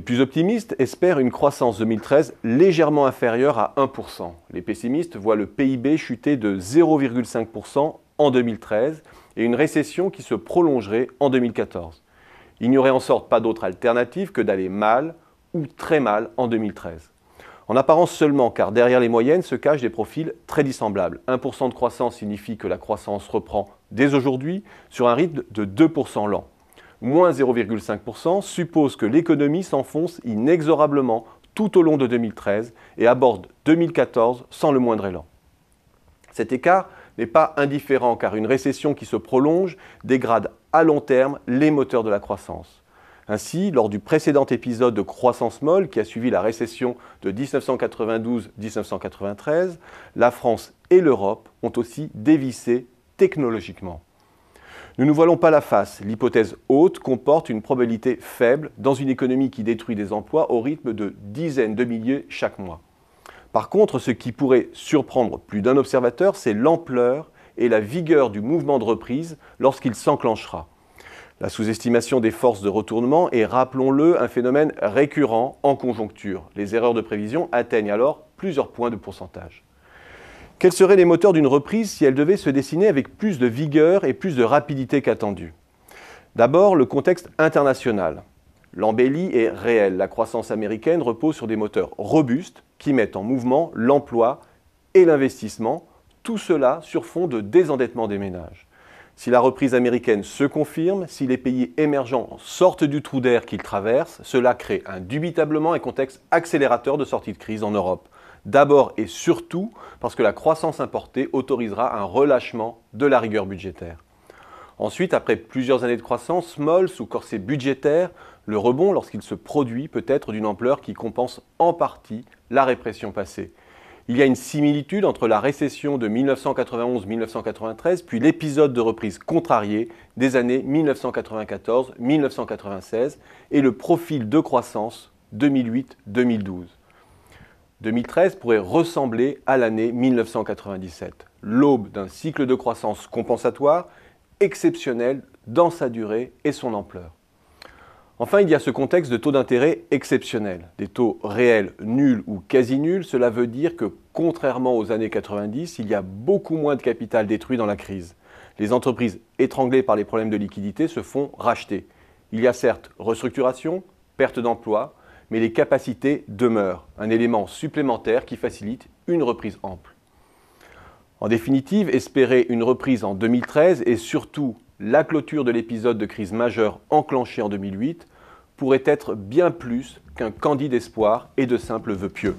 plus optimistes espèrent une croissance 2013 légèrement inférieure à 1%. Les pessimistes voient le PIB chuter de 0,5% en 2013 et une récession qui se prolongerait en 2014. Il n'y aurait en sorte pas d'autre alternative que d'aller mal ou très mal en 2013. En apparence seulement, car derrière les moyennes se cachent des profils très dissemblables. 1% de croissance signifie que la croissance reprend dès aujourd'hui sur un rythme de 2% lent. Moins 0,5% suppose que l'économie s'enfonce inexorablement tout au long de 2013 et aborde 2014 sans le moindre élan. Cet écart n'est pas indifférent car une récession qui se prolonge dégrade à long terme les moteurs de la croissance. Ainsi, lors du précédent épisode de croissance molle qui a suivi la récession de 1992-1993, la France et l'Europe ont aussi dévissé technologiquement. Ne nous voilons pas la face, l'hypothèse haute comporte une probabilité faible dans une économie qui détruit des emplois au rythme de dizaines de milliers chaque mois. Par contre, ce qui pourrait surprendre plus d'un observateur, c'est l'ampleur et la vigueur du mouvement de reprise lorsqu'il s'enclenchera. La sous-estimation des forces de retournement est, rappelons-le, un phénomène récurrent en conjoncture. Les erreurs de prévision atteignent alors plusieurs points de pourcentage. Quels seraient les moteurs d'une reprise si elle devait se dessiner avec plus de vigueur et plus de rapidité qu'attendu? D'abord, le contexte international. L'embellie est réelle. La croissance américaine repose sur des moteurs robustes qui mettent en mouvement l'emploi et l'investissement, tout cela sur fond de désendettement des ménages. Si la reprise américaine se confirme, si les pays émergents sortent du trou d'air qu'ils traversent, cela crée indubitablement un contexte accélérateur de sortie de crise en Europe. D'abord et surtout parce que la croissance importée autorisera un relâchement de la rigueur budgétaire. Ensuite, après plusieurs années de croissance molle sous corset budgétaire, le rebond, lorsqu'il se produit, peut être d'une ampleur qui compense en partie la répression passée. Il y a une similitude entre la récession de 1991-1993 puis l'épisode de reprise contrariée des années 1994-1996 et le profil de croissance 2008-2012. 2013 pourrait ressembler à l'année 1997, l'aube d'un cycle de croissance compensatoire exceptionnel dans sa durée et son ampleur. Enfin, il y a ce contexte de taux d'intérêt exceptionnel. Des taux réels nuls ou quasi nuls, cela veut dire que, contrairement aux années 90, il y a beaucoup moins de capital détruit dans la crise. Les entreprises étranglées par les problèmes de liquidité se font racheter. Il y a certes restructuration, perte d'emploi, mais les capacités demeurent, un élément supplémentaire qui facilite une reprise ample. En définitive, espérer une reprise en 2013 et surtout la clôture de l'épisode de crise majeure enclenché en 2008 pourrait être bien plus qu'un candide espoir et de simples vœux pieux.